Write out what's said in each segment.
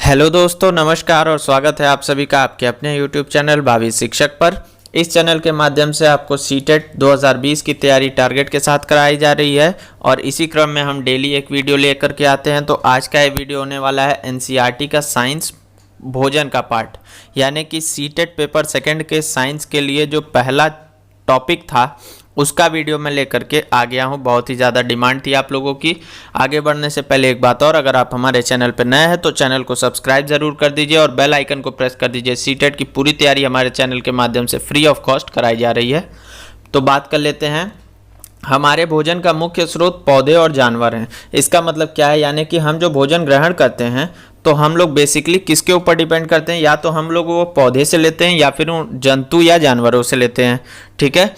Hello दोस्तों, नमस्कार और स्वागत है आप सभी का आपके अपने YouTube चैनल भावी शिक्षक पर। इस चैनल के माध्यम से आपको सीटेट 2020 की तैयारी टारगेट के साथ कराई जा रही है और इसी क्रम में हम डेली एक वीडियो लेकर के आते हैं। तो आज का ये वीडियो होने वाला है एनसीईआरटी का साइंस भोजन का पार्ट, यानी कि सीटेट पेपर सेकंड के साइंस के लिए जो पहला टॉपिक था उसका वीडियो मैं लेकर के आ गया हूँ। बहुत ही ज़्यादा डिमांड थी आप लोगों की। आगे बढ़ने से पहले एक बात और, अगर आप हमारे चैनल पर नए हैं तो चैनल को सब्सक्राइब ज़रूर कर दीजिए और बेल आइकन को प्रेस कर दीजिए। सीटेट की पूरी तैयारी हमारे चैनल के माध्यम से फ्री ऑफ कॉस्ट कराई जा रही है। तो बात कर लेते हैं। हमारे भोजन का मुख्य स्रोत पौधे और जानवर हैं। इसका मतलब क्या है, यानी कि हम जो भोजन ग्रहण करते हैं तो हम लोग बेसिकली किसके ऊपर डिपेंड करते हैं, या तो हम लोग वो पौधे से लेते हैं या फिर जंतु या जानवरों से लेते हैं। ठीक है,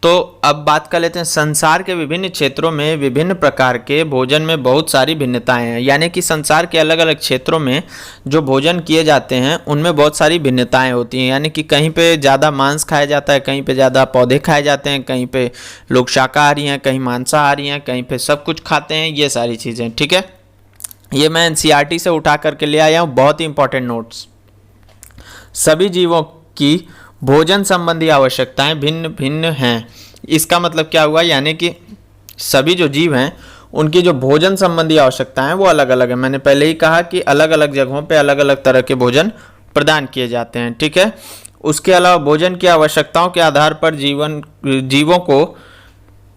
तो अब बात कर लेते हैं। संसार के विभिन्न क्षेत्रों में विभिन्न प्रकार के भोजन में बहुत सारी भिन्नताएं हैं, यानी कि संसार के अलग अलग क्षेत्रों में जो भोजन किए जाते हैं उनमें बहुत सारी भिन्नताएं होती हैं। यानी कि कहीं पे ज़्यादा मांस खाया जाता है, कहीं पे ज़्यादा पौधे खाए जाते हैं, कहीं पे लोग शाकाहारी हैं, कहीं मांसाहारी हैं, कहीं पे सब कुछ खाते हैं, ये सारी चीज़ें। ठीक है, ये मैं एनसीईआरटी से उठा करके ले आया हूँ, बहुत ही इंपॉर्टेंट नोट्स। सभी जीवों की भोजन संबंधी आवश्यकताएं भिन्न भिन्न हैं। इसका मतलब क्या हुआ, यानी कि सभी जो जीव हैं उनकी जो भोजन संबंधी आवश्यकताएं हैं वो अलग अलग है। मैंने पहले ही कहा कि अलग अलग जगहों पे अलग अलग तरह के भोजन प्रदान किए जाते हैं। ठीक है, उसके अलावा भोजन की आवश्यकताओं के आधार पर जीवों को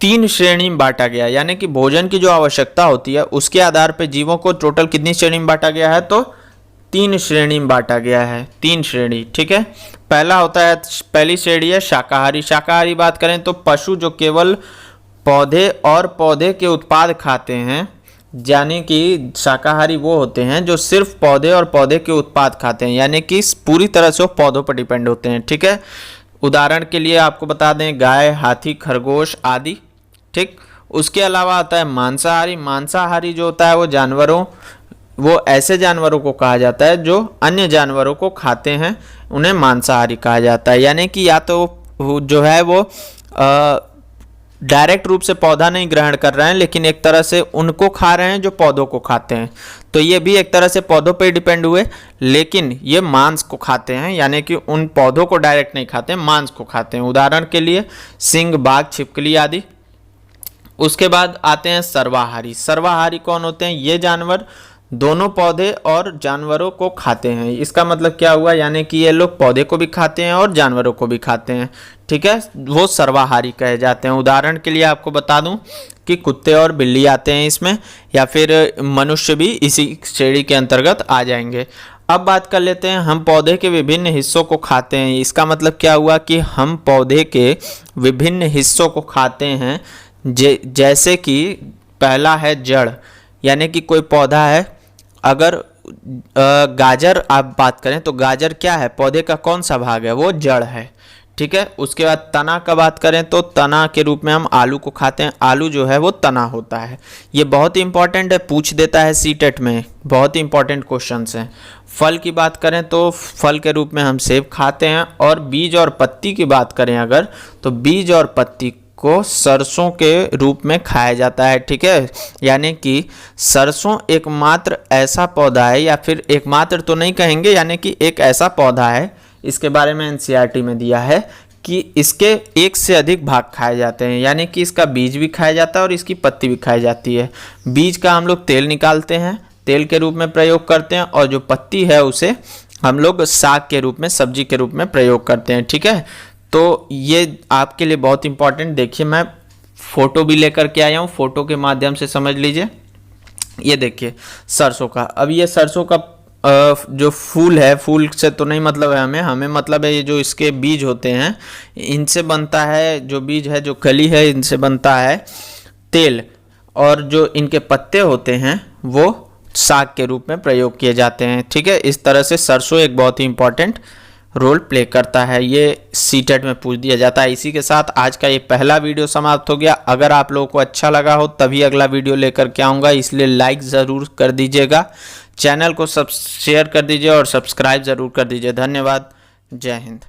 3 श्रेणी में बांटा गया, यानी कि भोजन की जो आवश्यकता होती है उसके आधार पर जीवों को टोटल कितनी श्रेणी में बांटा गया है, तो 3 श्रेणी में बांटा गया है। 3 श्रेणी। ठीक है, पहला होता है, पहली श्रेणी है शाकाहारी। शाकाहारी बात करें तो पशु जो केवल पौधे और पौधे के उत्पाद खाते हैं, यानी कि शाकाहारी वो होते हैं जो सिर्फ पौधे और पौधे के उत्पाद खाते हैं, यानी कि पूरी तरह से वो पौधों पर डिपेंड होते हैं। ठीक है, उदाहरण के लिए आपको बता दें गाय, हाथी, खरगोश आदि। ठीक, उसके अलावा आता है मांसाहारी। मांसाहारी जो होता है वो ऐसे जानवरों को कहा जाता है जो अन्य जानवरों को खाते हैं, उन्हें मांसाहारी कहा जाता है। यानी कि या तो जो है वो डायरेक्ट रूप से पौधा नहीं ग्रहण कर रहे हैं, लेकिन एक तरह से उनको खा रहे हैं जो पौधों को खाते हैं। तो ये भी एक तरह से पौधों पे डिपेंड हुए, लेकिन ये मांस को खाते हैं, यानी कि उन पौधों को डायरेक्ट नहीं खाते हैं, मांस को खाते हैं। उदाहरण के लिए सिंह, बाघ, छिपकली आदि। उसके बाद आते हैं सर्वाहारी। सर्वाहारी कौन होते हैं, ये जानवर दोनों पौधे और जानवरों को खाते हैं। इसका मतलब क्या हुआ, यानी कि ये लोग पौधे को भी खाते हैं और जानवरों को भी खाते हैं। ठीक है, वो सर्वाहारी कहे जाते हैं। उदाहरण के लिए आपको बता दूं कि कुत्ते और बिल्ली आते हैं इसमें, या फिर मनुष्य भी इसी श्रेणी के अंतर्गत आ जाएंगे। अब बात कर लेते हैं, हम पौधे के विभिन्न हिस्सों को खाते हैं। इसका मतलब क्या हुआ कि हम पौधे के विभिन्न हिस्सों को खाते हैं, जैसे कि पहला है जड़, यानी कि कोई पौधा है, अगर गाजर आप बात करें तो गाजर क्या है, पौधे का कौन सा भाग है, वो जड़ है। ठीक है, उसके बाद तना का बात करें तो तना के रूप में हम आलू को खाते हैं। आलू जो है वो तना होता है। ये बहुत ही इंपॉर्टेंट है, पूछ देता है सीटेट में, बहुत ही इंपॉर्टेंट क्वेश्चंस हैं। फल की बात करें तो फल के रूप में हम सेब खाते हैं। और बीज और पत्ती की बात करें अगर, तो बीज और पत्ती को सरसों के रूप में खाया जाता है। ठीक है, यानी कि सरसों एकमात्र ऐसा पौधा है, या फिर एकमात्र तो नहीं कहेंगे, यानी कि एक ऐसा पौधा है, इसके बारे में एनसीईआरटी में दिया है कि इसके 1 से अधिक भाग खाए जाते हैं, यानी कि इसका बीज भी खाया जाता है और इसकी पत्ती भी खाई जाती है। बीज का हम लोग तेल निकालते हैं, तेल के रूप में प्रयोग करते हैं, और जो पत्ती है उसे हम लोग साग के रूप में, सब्जी के रूप में प्रयोग करते हैं। ठीक है, तो ये आपके लिए बहुत इंपॉर्टेंट। देखिए, मैं फोटो भी लेकर के आया हूँ, फोटो के माध्यम से समझ लीजिए। ये देखिए सरसों का, अब ये सरसों का जो फूल है, फूल से तो नहीं मतलब है हमें मतलब है ये जो इसके बीज होते हैं, इनसे बनता है, जो बीज है, जो कली है, इनसे बनता है तेल, और जो इनके पत्ते होते हैं वो साग के रूप में प्रयोग किए जाते हैं। ठीक है, इस तरह से सरसों एक बहुत ही इंपॉर्टेंट रोल प्ले करता है, ये सीटेट में पूछ दिया जाता है। इसी के साथ आज का ये पहला वीडियो समाप्त हो गया। अगर आप लोगों को अच्छा लगा हो तभी अगला वीडियो लेकर के आऊँगा, इसलिए लाइक ज़रूर कर दीजिएगा, चैनल को शेयर कर दीजिए और सब्सक्राइब ज़रूर कर दीजिए। धन्यवाद, जय हिंद।